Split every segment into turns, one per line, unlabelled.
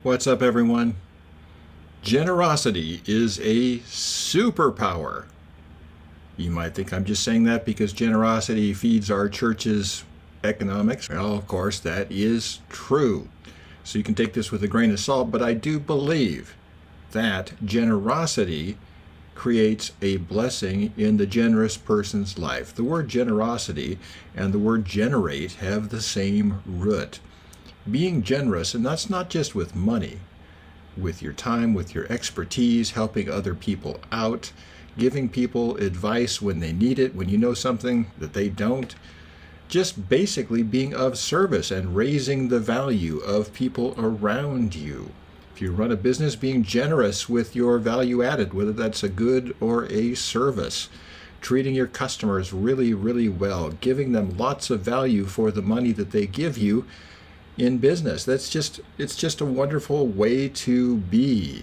What's up, everyone? Generosity is a superpower. You might think I'm just saying that because generosity feeds our church's economics. Well, of course, that is true. So you can take this with a grain of salt, but I do believe that generosity creates a blessing in the generous person's life. The word generosity and the word generate have the same root. Being generous, and that's not just with money, with your time, with your expertise, helping other people out, giving people advice when they need it, when you know something that they don't, just basically being of service and raising the value of people around you. If you run a business, being generous with your value added, whether that's a good or a service, treating your customers really, really well, giving them lots of value for the money that they give you in business. It's just a wonderful way to be.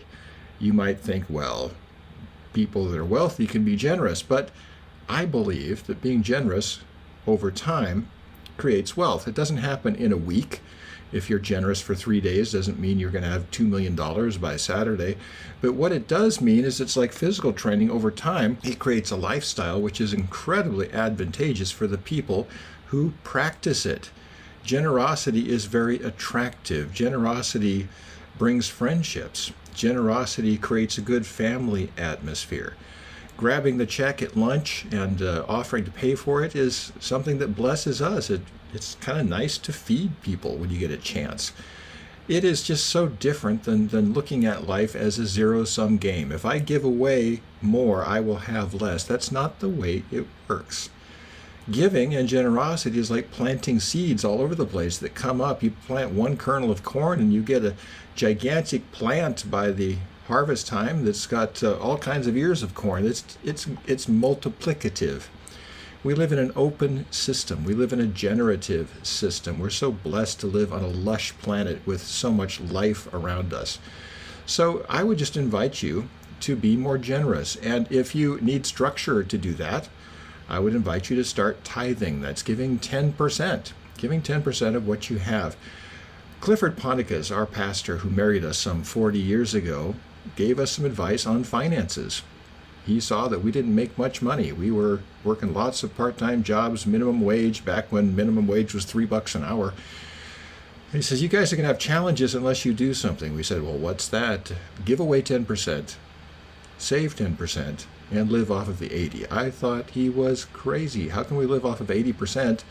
You might think, well, people that are wealthy can be generous, but I believe that being generous over time creates wealth. It doesn't happen in a week. If you're generous for 3 days, doesn't mean you're going to have $2 million by Saturday. But what it does mean is it's like physical training over time. It creates a lifestyle which is incredibly advantageous for the people who practice it. Generosity is very attractive. Generosity brings friendships. Generosity creates a good family atmosphere. Grabbing the check at lunch and offering to pay for it is something that blesses us. It's kind of nice to feed people when you get a chance. It is just so different than looking at life as a zero-sum game. If I give away more, I will have less. That's not the way it works. Giving and generosity is like planting seeds all over the place that come up. You plant one kernel of corn and you get a gigantic plant by the harvest time that's got all kinds of ears of corn. It's multiplicative. We live in an open system. We live in a generative system. We're so blessed to live on a lush planet with so much life around us. So I would just invite you to be more generous. And if you need structure to do that, I would invite you to start tithing. That's giving 10%. Giving 10% of what you have. Clifford Ponticus, our pastor who married us some 40 years ago, gave us some advice on finances. He saw that we didn't make much money. We were working lots of part-time jobs, minimum wage, back when minimum wage was $3 an hour. He says, you guys are going to have challenges unless you do something. We said, well, what's that? Give away 10%, save 10%, and live off of the 80. I thought he was crazy. How can we live off of 80%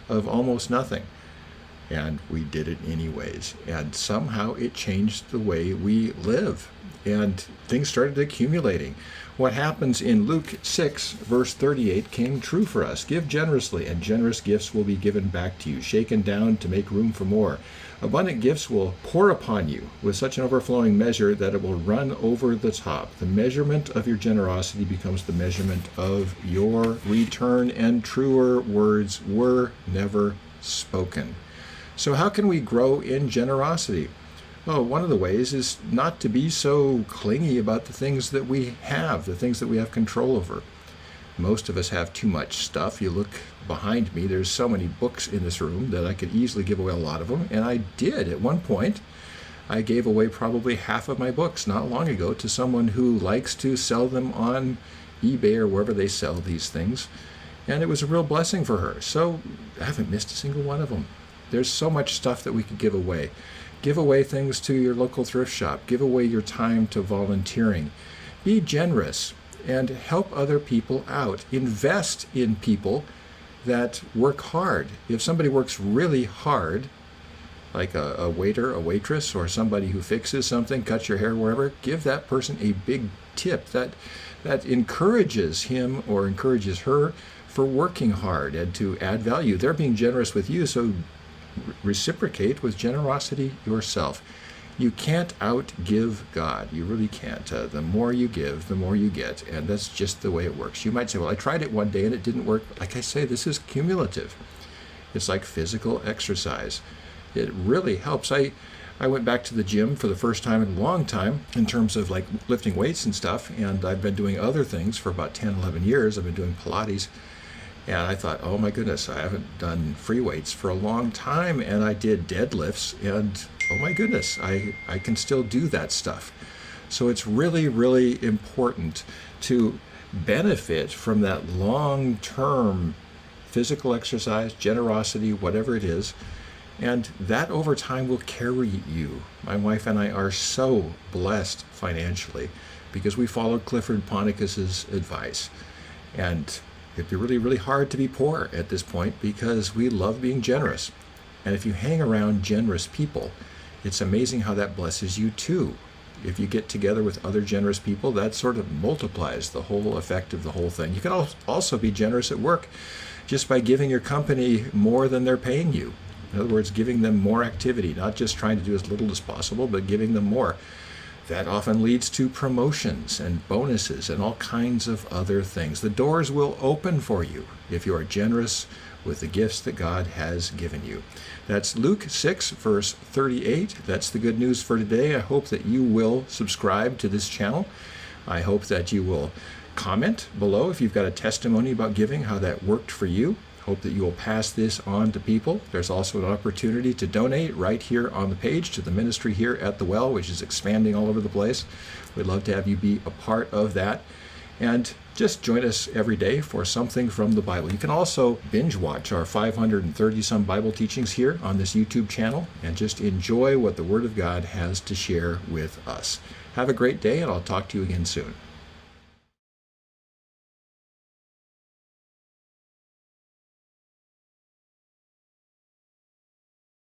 of almost nothing? And we did it anyways. And somehow it changed the way we live. And things started accumulating. What happens in Luke 6, verse 38 came true for us. Give generously, and generous gifts will be given back to you, shaken down to make room for more. Abundant gifts will pour upon you with such an overflowing measure that it will run over the top. The measurement of your generosity becomes the measurement of your return, and truer words were never spoken. So how can we grow in generosity? Well, one of the ways is not to be so clingy about the things that we have, the things that we have control over. Most of us have too much stuff. You look behind me, there's so many books in this room that I could easily give away a lot of them, and I did at one point. I gave away probably half of my books not long ago to someone who likes to sell them on eBay or wherever they sell these things, and it was a real blessing for her. So I haven't missed a single one of them. There's so much stuff that we could give away. Give away things to your local thrift shop. Give away your time to volunteering. Be generous and help other people out. Invest in people that work hard. If somebody works really hard, like a waiter, a waitress, or somebody who fixes something, cuts your hair, wherever, give that person a big tip. That encourages him or encourages her for working hard and to add value. They're being generous with you, so reciprocate with generosity yourself. You can't outgive God. You really can't. The more you give, the more you get. And that's just the way it works. You might say, well, I tried it one day and it didn't work. Like I say, this is cumulative. It's like physical exercise. It really helps. I went back to the gym for the first time in a long time in terms of like lifting weights and stuff. And I've been doing other things for about 10, 11 years. I've been doing Pilates. And I thought, oh my goodness, I haven't done free weights for a long time. And I did deadlifts, and oh my goodness, I can still do that stuff. So it's really, really important to benefit from that long-term physical exercise, generosity, whatever it is. And that over time will carry you. My wife and I are so blessed financially because we followed Clifford Ponticus's advice. And it'd be really, really hard to be poor at this point because we love being generous. And if you hang around generous people, it's amazing how that blesses you too. If you get together with other generous people, that sort of multiplies the whole effect of the whole thing. You can also be generous at work just by giving your company more than they're paying you. In other words, giving them more activity, not just trying to do as little as possible, but giving them more. That often leads to promotions and bonuses and all kinds of other things. The doors will open for you if you are generous with the gifts that God has given you. That's Luke 6, verse 38. That's the good news for today. I hope that you will subscribe to this channel. I hope that you will comment below if you've got a testimony about giving, how that worked for you. Hope that you will pass this on to people. There's also an opportunity to donate right here on the page to the ministry here at The Well, which is expanding all over the place. We'd love to have you be a part of that. And just join us every day for something from the Bible. You can also binge watch our 530-some Bible teachings here on this YouTube channel and just enjoy what the Word of God has to share with us. Have a great day, and I'll talk to you again soon.